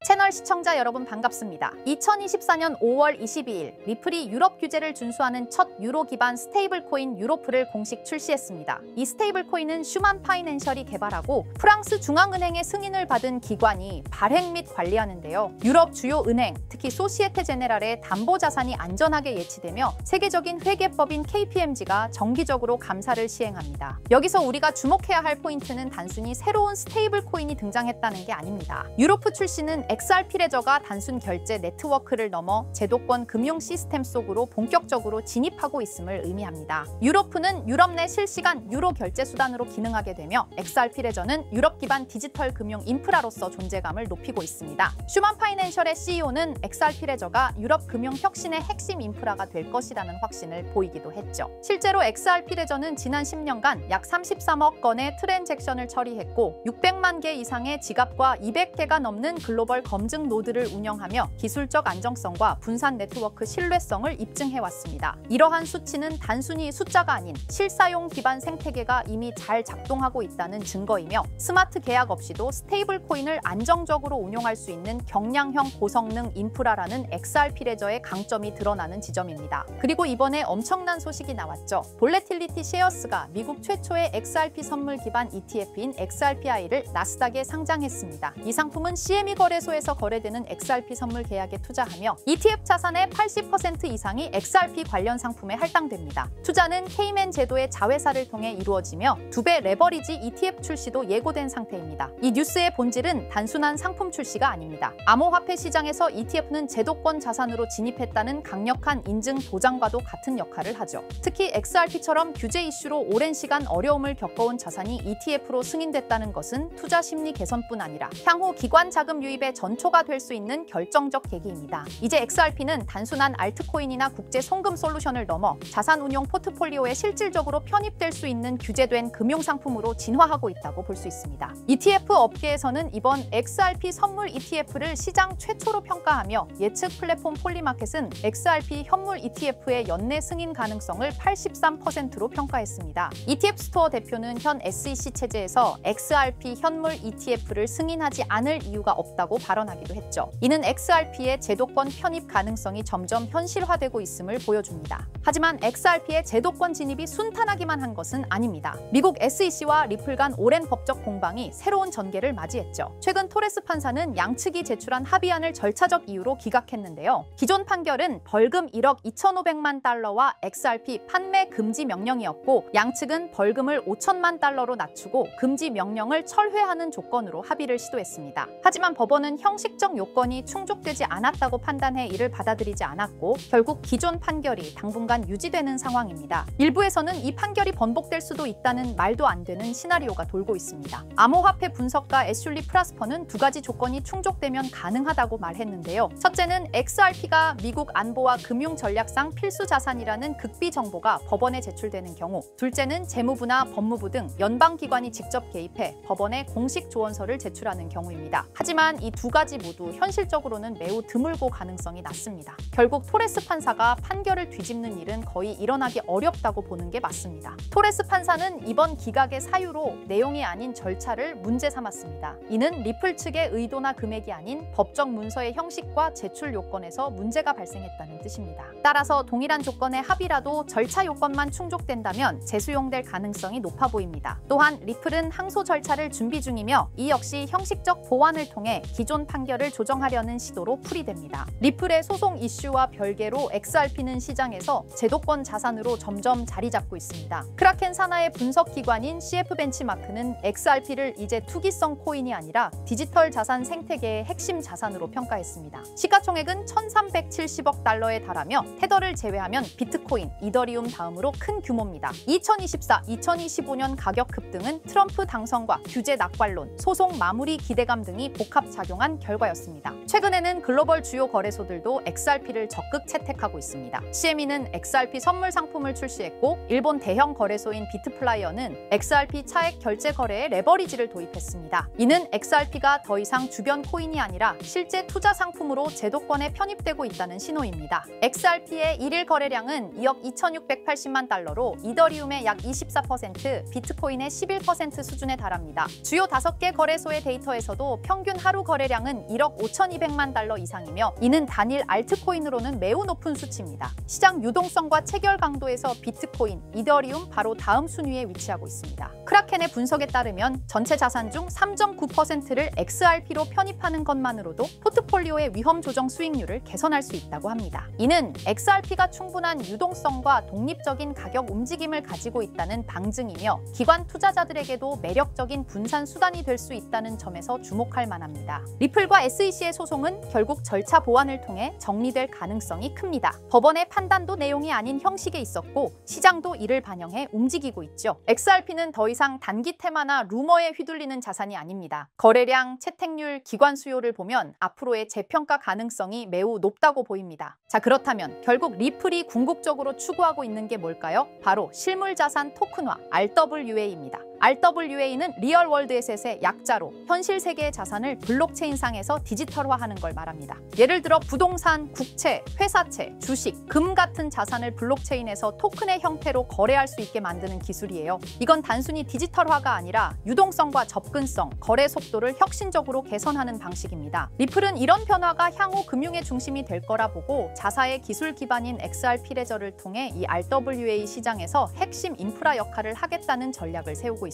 채널 시청자 여러분 반갑습니다. 2024년 5월 22일 리플이 유럽 규제를 준수하는 첫 유로 기반 스테이블 코인 유로프를 공식 출시했습니다. 이 스테이블 코인은 슈만 파이낸셜이 개발하고 프랑스 중앙은행의 승인을 받은 기관이 발행 및 관리하는데요. 유럽 주요 은행, 특히 소시에테 제네랄의 담보 자산이 안전하게 예치되며 세계적인 회계법인 KPMG가 정기적으로 감사를 시행합니다. 여기서 우리가 주목해야 할 포인트는 단순히 새로운 스테이블 코인이 등장했다는 게 아닙니다. 유로프 출시는 XRP 레저가 단순 결제 네트워크를 넘어 제도권 금융 시스템 속으로 본격적으로 진입하고 있음을 의미합니다. 유로프는 유럽 내 실시간 유로 결제 수단으로 기능하게 되며 XRP 레저는 유럽 기반 디지털 금융 인프라로서 존재감을 높이고 있습니다. 슈만 파이낸셜의 CEO는 XRP 레저가 유럽 금융 혁신의 핵심 인프라가 될 것이라는 확신을 보이기도 했죠. 실제로 XRP 레저는 지난 10년간 약 33억 건의 트랜잭션을 처리했고 600만 개 이상의 지갑과 200개가 넘는 글로벌 검증 노드를 운영하며 기술적 안정성과 분산 네트워크 신뢰성을 입증해왔습니다. 이러한 수치는 단순히 숫자가 아닌 실사용 기반 생태계가 이미 잘 작동하고 있다는 증거이며 스마트 계약 없이도 스테이블 코인을 안정적으로 운용할 수 있는 경량형 고성능 인프라라는 XRP 레저의 강점이 드러나는 지점입니다. 그리고 이번에 엄청난 소식이 나왔죠. 볼래틸리티 셰어스가 미국 최초의 XRP 선물 기반 ETF인 XRPI를 나스닥에 상장했습니다. 이 상품은 CME 거래소에서 거래되는 XRP 선물 계약에 투자하며 ETF 자산의 80% 이상이 XRP 관련 상품에 할당됩니다. 투자는 케이맨 제도의 자회사를 통해 이루어지며 2배 레버리지 ETF 출시도 예고된 상태입니다. 이 뉴스의 본질은 단순한 상품 출시가 아닙니다. 암호화폐 시장에서 ETF는 제도권 자산으로 진입했다는 강력한 인증 도장과도 같은 역할을 하죠. 특히 XRP처럼 규제 이슈로 오랜 시간 어려움을 겪어온 자산이 ETF로 승인됐다는 것은 투자 심리 개선뿐 아니라 향후 기관 자금 유입의 전초가 될 수 있는 결정적 계기입니다. 이제 XRP는 단순한 알트코인이나 국제 송금 솔루션을 넘어 자산 운용 포트폴리오에 실질적으로 편입될 수 있는 규제된 금융상품으로 진화하고 있다고 볼 수 있습니다. ETF 업계에서는 이번 XRP 선물 ETF를 시장 최초로 평가하며 예측 플랫폼 폴리마켓은 XRP 현물 ETF의 연내 승인 가능성을 83%로 평가했습니다. ETF 스토어 대표는 현 SEC 체제에서 XRP 현물 ETF를 승인하지 않을 이유가 없다고 발언하기도 했죠. 이는 XRP의 제도권 편입 가능성이 점점 현실화되고 있음을 보여줍니다. 하지만 XRP의 제도권 진입이 순탄하기만 한 것은 아닙니다. 미국 SEC와 리플 간 오랜 법적 공방이 새로운 전개를 맞이했죠. 최근 토레스 판사는 양측이 제출한 합의안을 절차적 이유로 기각했는데요. 기존 판결은 벌금 1억 2,500만 달러와 XRP 판매 금지 명령이었고 양측은 벌금을 5천만 달러로 낮추고 금지 명령을 철회하는 조건으로 합의를 시도했습니다. 하지만 법원은 형식적 요건이 충족되지 않았다고 판단해 이를 받아들이지 않았고 결국 기존 판결이 당분간 유지되는 상황입니다. 일부에서는 이 판결이 번복될 수도 있다는 말도 안 되는 시나리오가 돌고 있습니다. 암호화폐 분석가 애슐리 프라스퍼는 두 가지 조건이 충족되면 가능하다고 말했는데요. 첫째는 XRP가 미국 안보와 금융 전략상 필수 자산이라는 극비 정보가 법원에 제출되는 경우, 둘째는 재무부나 법무부 등 연방기관이 직접 개입해 법원에 공식 조언서를 제출하는 경우입니다. 하지만 이 두 가지 모두 현실적으로는 매우 드물고 가능성이 낮습니다. 결국 토레스 판사가 판결을 뒤집는 일은 거의 일어나기 어렵다고 보는 게 맞습니다. 토레스 판사는 이번 기각의 사유로 내용이 아닌 절차를 문제 삼았습니다. 이는 리플 측의 의도나 금액이 아닌 법적 문서의 형식과 제출 요건에서 문제가 발생했다는 뜻입니다. 따라서 동일한 조건의 합의라도 절차 요건만 충족된다면 재수용될 가능성이 높아 보입니다. 또한 리플은 항소 절차를 준비 중이며 이 역시 형식적 보완을 통해 기존 판결을 조정하려는 시도로 풀이됩니다. 리플의 소송 이슈와 별개로 XRP는 시장에서 제도권 자산으로 점점 자리 잡고 있습니다. 크라켄 산하의 분석 기관인 CF 벤치마크는 XRP를 이제 투기성 코인이 아니라 디지털 자산 생태계의 핵심 자산으로 평가했습니다. 시가총액은 1,370억 달러에 달하며 테더를 제외하면 비트코인, 이더리움 다음으로 큰 규모입니다. 2024-2025년 가격 급등은 트럼프 당선과 규제 낙관론, 소송 마무리 기대감 등이 복합작용한 결과였습니다. 최근에는 글로벌 주요 거래소들도 XRP를 적극 채택하고 있습니다. CME는 XRP 선물 상품을 출시했고 일본 대형 거래소인 비트플라이어는 XRP 차액 결제 거래에 레버리지를 도입했습니다. 이는 XRP가 더 이상 주변 코인이 아니라 실제 투자 상품으로 제도권에 편입되고 있다는 신호입니다. XRP의 일일 거래량은 2억 2,680만 달러로 이더리움의 약 24%, 비트코인의 11% 수준에 달합니다. 주요 5개 거래소의 데이터에서도 평균 하루 거래량 거래량은 1억 5,200만 달러 이상이며 이는 단일 알트코인으로는 매우 높은 수치입니다. 시장 유동성과 체결 강도에서 비트코인, 이더리움 바로 다음 순위에 위치하고 있습니다. 크라켄의 분석에 따르면 전체 자산 중 3.9%를 XRP로 편입하는 것만으로도 포트폴리오의 위험 조정 수익률을 개선할 수 있다고 합니다. 이는 XRP가 충분한 유동성과 독립적인 가격 움직임을 가지고 있다는 방증이며 기관 투자자들에게도 매력적인 분산 수단이 될 수 있다는 점에서 주목할 만합니다. 리플과 SEC의 소송은 결국 절차 보완을 통해 정리될 가능성이 큽니다. 법원의 판단도 내용이 아닌 형식에 있었고 시장도 이를 반영해 움직이고 있죠. XRP는 더 이상 단기 테마나 루머에 휘둘리는 자산이 아닙니다. 거래량, 채택률, 기관 수요를 보면 앞으로의 재평가 가능성이 매우 높다고 보입니다. 자, 그렇다면 결국 리플이 궁극적으로 추구하고 있는 게 뭘까요? 바로 실물자산 토큰화, RWA입니다. RWA는 리얼월드 에셋의 약자로 현실 세계의 자산을 블록체인상에서 디지털화하는 걸 말합니다. 예를 들어 부동산, 국채, 회사채, 주식, 금 같은 자산을 블록체인에서 토큰의 형태로 거래할 수 있게 만드는 기술이에요. 이건 단순히 디지털화가 아니라 유동성과 접근성, 거래 속도를 혁신적으로 개선하는 방식입니다. 리플은 이런 변화가 향후 금융의 중심이 될 거라 보고 자사의 기술 기반인 XRP 레저를 통해 이 RWA 시장에서 핵심 인프라 역할을 하겠다는 전략을 세우고 있습니다.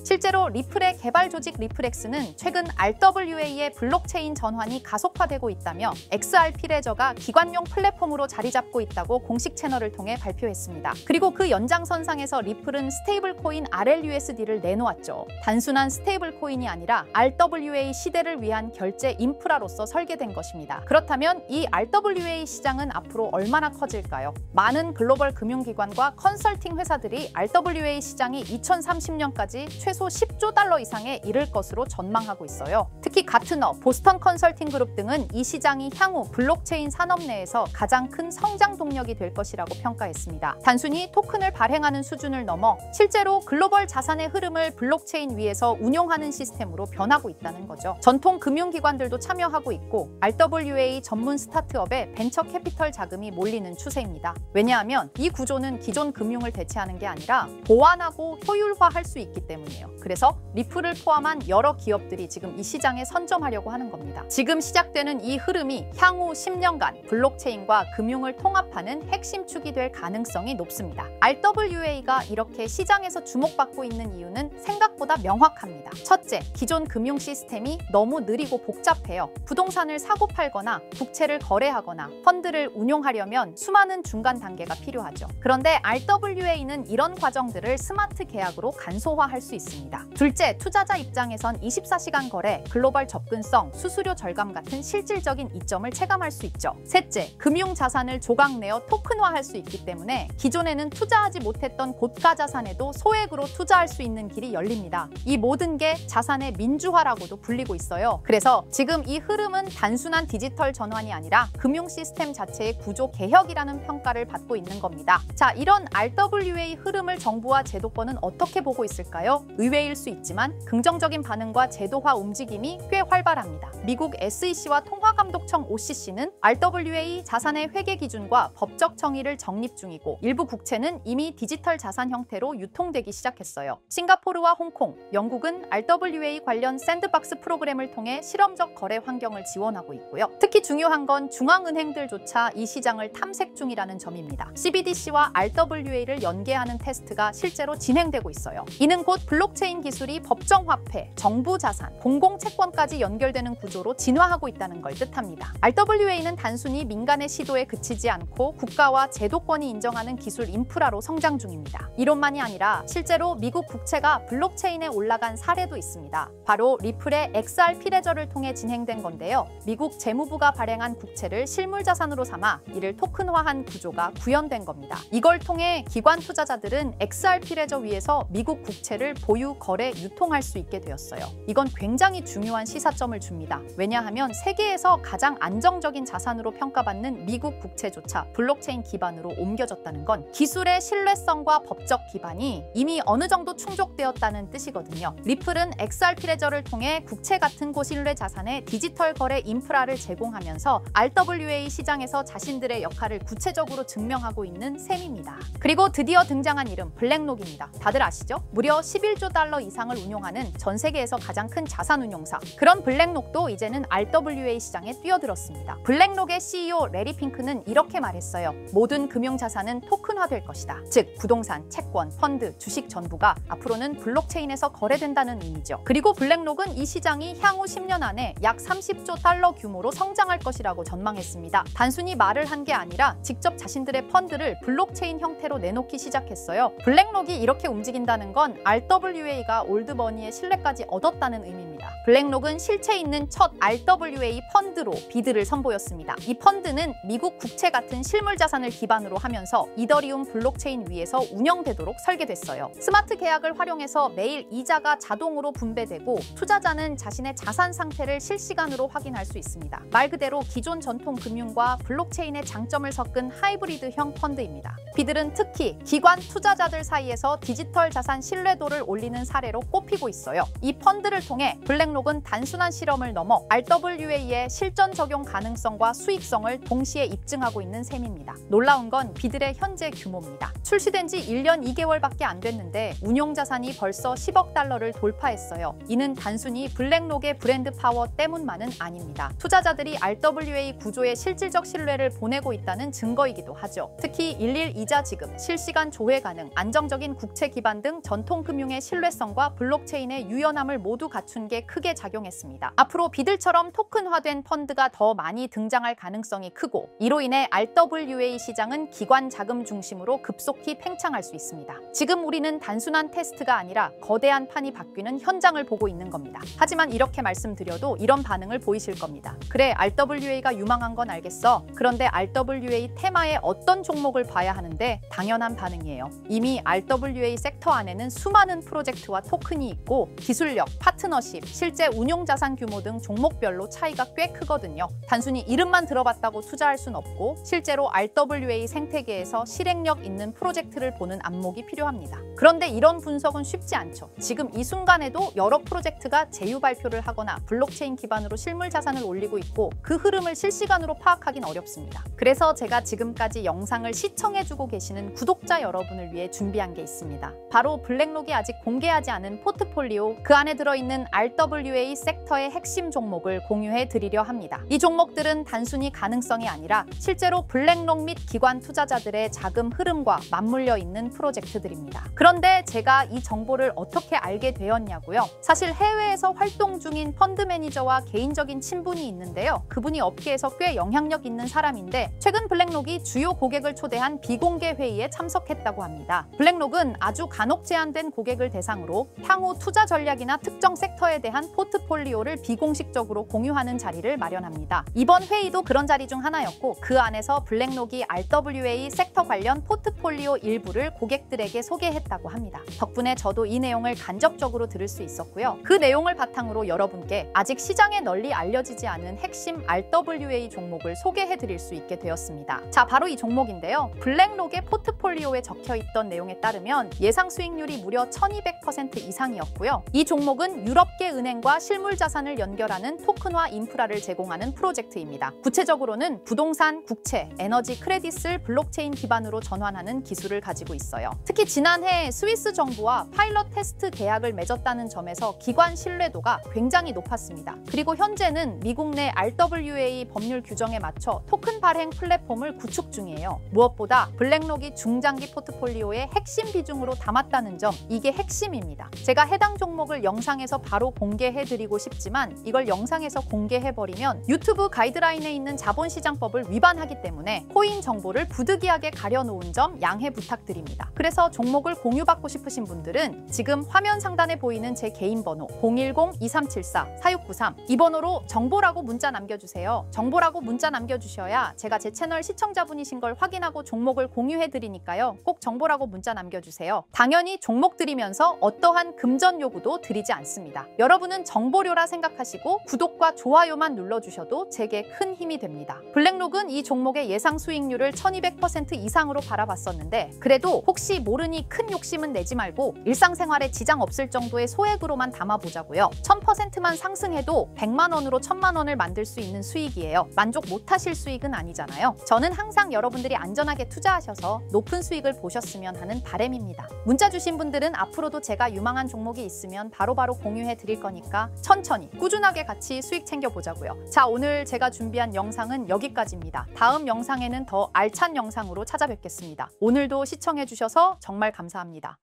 실제로 리플의 개발 조직 리플엑스는 최근 RWA의 블록체인 전환이 가속화되고 있다며 XRP 레저가 기관용 플랫폼으로 자리 잡고 있다고 공식 채널을 통해 발표했습니다. 그리고 그 연장선상에서 리플은 스테이블 코인 RLUSD를 내놓았죠. 단순한 스테이블 코인이 아니라 RWA 시대를 위한 결제 인프라로서 설계된 것입니다. 그렇다면 이 RWA 시장은 앞으로 얼마나 커질까요? 많은 글로벌 금융기관과 컨설팅 회사들이 RWA 시장이 2030년까지 최소 10조 달러 이상에 이를 것으로 전망하고 있어요. 특히 가트너, 보스턴 컨설팅 그룹 등은 이 시장이 향후 블록체인 산업 내에서 가장 큰 성장 동력이 될 것이라고 평가했습니다. 단순히 토큰을 발행하는 수준을 넘어 실제로 글로벌 자산의 흐름을 블록체인 위에서 운용하는 시스템으로 변하고 있다는 거죠. 전통 금융기관들도 참여하고 있고 RWA 전문 스타트업에 벤처 캐피털 자금이 몰리는 추세입니다. 왜냐하면 이 구조는 기존 금융을 대체하는 게 아니라 보완하고 효율화할 수 있기 때문이에요. 그래서 리플을 포함한 여러 기업들이 지금 이 시장에 선점하려고 하는 겁니다. 지금 시작되는 이 흐름이 향후 10년간 블록체인과 금융을 통합하는 핵심 축이 될 가능성이 높습니다. RWA가 이렇게 시장에서 주목받고 있는 이유는 생각보다 명확합니다. 첫째, 기존 금융 시스템이 너무 느리고 복잡해요. 부동산을 사고 팔거나 국채를 거래하거나 펀드를 운용하려면 수많은 중간 단계가 필요하죠. 그런데 RWA는 이런 과정들을 스마트 계약으로 간소화할 수 있습니다. 둘째, 투자자 입장에선 24시간 거래, 글로벌 접근성, 수수료 절감 같은 실질적인 이점을 체감할 수 있죠. 셋째, 금융 자산을 조각 내어 토큰화할 수 있기 때문에 기존에는 투자하지 못했던 고가 자산에도 소액으로 투자할 수 있는 길이 열립니다. 이 모든 게 자산의 민주화라고도 불리고 있어요. 그래서 지금 이 흐름은 단순한 디지털 전환이 아니라 금융 시스템 자체의 구조 개혁이라는 평가를 받고 있는 겁니다. 자, 이런 RWA 흐름을 정부와 제도권은 어떻게 보고 있을까요? 의외일 수 있지만 긍정적인 반응과 제도화 움직임이 꽤 활발합니다. 미국 SEC와 통화감독청 OCC는 RWA 자산의 회계 기준과 법적 정의를 정립 중이고 일부 국채는 이미 디지털 자산 형태로 유통되기 시작했어요. 싱가포르와 홍콩, 영국은 RWA 관련 샌드박스 프로그램을 통해 실험적 거래 환경을 지원하고 있고요. 특히 중요한 건 중앙은행들조차 이 시장을 탐색 중이라는 점입니다. CBDC와 RWA를 연계하는 테스트가 실제로 진행되고 있어요. 이는 곧 블록체인 기술이 법정화폐, 정부자산, 공공채권까지 연결되는 구조로 진화하고 있다는 걸 뜻합니다. RWA는 단순히 민간의 시도에 그치지 않고 국가와 제도권이 인정하는 기술 인프라로 성장 중입니다. 이론만이 아니라 실제로 미국 국채가 블록체인에 올라간 사례도 있습니다. 바로 리플의 XRP 레저를 통해 진행된 건데요. 미국 재무부가 발행한 국채를 실물자산으로 삼아 이를 토큰화한 구조가 구현된 겁니다. 이걸 통해 기관 투자자들은 XRP 레저 위에서 미국 국채를 보유, 거래, 유통할 수 있게 되었어요. 이건 굉장히 중요한 시사점을 줍니다. 왜냐하면 세계에서 가장 안정적인 자산으로 평가받는 미국 국채조차 블록체인 기반으로 옮겨졌다는 건 기술의 신뢰성과 법적 기반이 이미 어느 정도 충족되었다는 뜻이거든요. 리플은 XRP 레저를 통해 국채 같은 고신뢰 자산의 디지털 거래 인프라를 제공하면서 RWA 시장에서 자신들의 역할을 구체적으로 증명하고 있는 셈입니다. 그리고 드디어 등장한 이름 블랙록입니다. 다들 아시죠? 무려 무려 11조 달러 이상을 운용하는 전 세계에서 가장 큰 자산 운용사. 그런 블랙록도 이제는 RWA 시장에 뛰어들었습니다. 블랙록의 CEO 레리 핑크는 이렇게 말했어요. 모든 금융자산은 토큰화될 것이다. 즉 부동산, 채권, 펀드, 주식 전부가 앞으로는 블록체인에서 거래된다는 의미죠. 그리고 블랙록은 이 시장이 향후 10년 안에 약 30조 달러 규모로 성장할 것이라고 전망했습니다. 단순히 말을 한 게 아니라 직접 자신들의 펀드를 블록체인 형태로 내놓기 시작했어요. 블랙록이 이렇게 움직인다는 건 RWA가 올드머니의 신뢰까지 얻었다는 의미입니다. 블랙록은 실체 있는 첫 RWA 펀드로 비드를 선보였습니다. 이 펀드는 미국 국채 같은 실물 자산을 기반으로 하면서 이더리움 블록체인 위에서 운영되도록 설계됐어요. 스마트 계약을 활용해서 매일 이자가 자동으로 분배되고 투자자는 자신의 자산 상태를 실시간으로 확인할 수 있습니다. 말 그대로 기존 전통 금융과 블록체인의 장점을 섞은 하이브리드형 펀드입니다. 비들은 특히 기관 투자자들 사이에서 디지털 자산 신뢰도를 올리는 사례로 꼽히고 있어요. 이 펀드를 통해 블랙록은 단순한 실험을 넘어 RWA의 실전 적용 가능성과 수익성을 동시에 입증하고 있는 셈입니다. 놀라운 건 비들의 현재 규모입니다. 출시된 지 1년 2개월밖에 안 됐는데 운용 자산이 벌써 10억 달러를 돌파했어요. 이는 단순히 블랙록의 브랜드 파워 때문만은 아닙니다. 투자자들이 RWA 구조에 실질적 신뢰를 보내고 있다는 증거이기도 하죠. 특히 일일 이자 지급, 실시간 조회 가능, 안정적인 국채 기반 등 전통 금융의 신뢰성과 블록체인의 유연함을 모두 갖춘 게 크게 작용했습니다. 앞으로 비들처럼 토큰화된 펀드가 더 많이 등장할 가능성이 크고 이로 인해 RWA 시장은 기관 자금 중심으로 급속히 팽창할 수 있습니다. 지금 우리는 단순한 테스트가 아니라 거대한 판이 바뀌는 현장을 보고 있는 겁니다. 하지만 이렇게 말씀드려도 이런 반응을 보이실 겁니다. 그래, RWA가 유망한 건 알겠어. 그런데 RWA 테마의 어떤 종목을 봐야 하는데 당연한 반응이에요. 이미 RWA 섹터 안에는 수많은 프로젝트와 토큰이 있고 기술력, 파트너십, 실제 운용 자산 규모 등 종목별로 차이가 꽤 크거든요. 단순히 이름만 들어봤다고 투자할 순 없고 실제로 RWA 생태계에서 실행력 있는 프로젝트를 보는 안목이 필요합니다. 그런데 이런 분석은 쉽지 않죠. 지금 이 순간에도 여러 프로젝트가 제휴 발표를 하거나 블록체인 기반으로 실물 자산을 올리고 있고 그 흐름을 실시간으로 파악하긴 어렵습니다. 그래서 제가 지금까지 영상을 시청해주고 계시는 구독자 여러분을 위해 준비한 게 있습니다. 바로 블랙록이 아직 공개하지 않은 포트폴리오, 그 안에 들어있는 RWA 섹터의 핵심 종목을 공유해 드리려 합니다. 이 종목들은 단순히 가능성이 아니라 실제로 블랙록 및 기관 투자자들의 자금 흐름과 맞물려 있는 프로젝트들입니다. 그런데 제가 이 정보를 어떻게 알게 되었냐고요? 사실 해외에서 활동 중인 펀드 매니저와 개인적인 친분이 있는데요. 그분이 업계에서 꽤 영향력 있는 사람인데 최근 블랙록이 주요 고객을 초대한 비공개 회의에 참석했다고 합니다. 블랙록은 아주 간혹 제한된 고객을 대상으로 향후 투자 전략이나 특정 섹터에 대한 포트폴리오를 비공식적으로 공유하는 자리를 마련합니다. 이번 회의도 그런 자리 중 하나였고 그 안에서 블랙록이 RWA 섹터 관련 포트폴리오 일부를 고객들에게 소개했다고 합니다. 덕분에 저도 이 내용을 간접적으로 들을 수 있었고요. 그 내용을 바탕으로 여러분께 아직 시장에 널리 알려지지 않은 핵심 RWA 종목을 소개해드릴 수 있게 되었습니다. 자, 바로 이 종목인데요. 블랙록의 포트폴리오에 적혀있던 내용에 따르면 예상 수익률이 무려 1200% 이상이었고요. 이 종목은 유럽계 은행과 실물 자산을 연결하는 토큰화 인프라를 제공하는 프로젝트입니다. 구체적으로는 부동산, 국채, 에너지 크레딧을 블록체인 기반으로 전환하는 기술을 가지고 있어요. 특히 지난해 스위스 정부와 파일럿 테스트 계약을 맺었다는 점에서 기관 신뢰도가 굉장히 높았습니다. 그리고 현재는 미국 내 RWA 법률 규정에 맞춰 토큰 발행 플랫폼을 구축 중이에요. 무엇보다 블랙록이 중장기 포트폴리오의 핵심 비중으로 담았다는 점, 이게 핵심입니다. 제가 해당 종목을 영상에서 바로 공개해드리고 싶지만 이걸 영상에서 공개해버리면 유튜브 가이드라인에 있는 자본시장법을 위반하기 때문에 코인 정보를 부득이하게 가려놓은 점 양해 부탁드립니다. 그래서 종목을 공유받고 싶으신 분들은 지금 화면 상단에 보이는 제 개인 번호 010-2374-4693 이 번호로 정보라고 문자 남겨주세요. 정보라고 문자 남겨주셔야 제가 제 채널 시청자분이신 걸 확인하고 종목을 공유해드리니까요. 꼭 정보라고 문자 남겨주세요. 당연히 종목 드리면서 어떠한 금전 요구도 드리지 않습니다. 여러분 여러분은 정보료라 생각하시고 구독과 좋아요만 눌러주셔도 제게 큰 힘이 됩니다. 블랙록은 이 종목의 예상 수익률을 1200% 이상으로 바라봤었는데 그래도 혹시 모르니 큰 욕심은 내지 말고 일상생활에 지장 없을 정도의 소액으로만 담아보자고요. 1000%만 상승해도 100만 원으로 1000만 원을 만들 수 있는 수익이에요. 만족 못하실 수익은 아니잖아요. 저는 항상 여러분들이 안전하게 투자하셔서 높은 수익을 보셨으면 하는 바람입니다. 문자 주신 분들은 앞으로도 제가 유망한 종목이 있으면 바로바로 공유해 드릴 거니까 천천히 꾸준하게 같이 수익 챙겨보자고요. 자, 오늘 제가 준비한 영상은 여기까지입니다. 다음 영상에는 더 알찬 영상으로 찾아뵙겠습니다. 오늘도 시청해 주셔서 정말 감사합니다.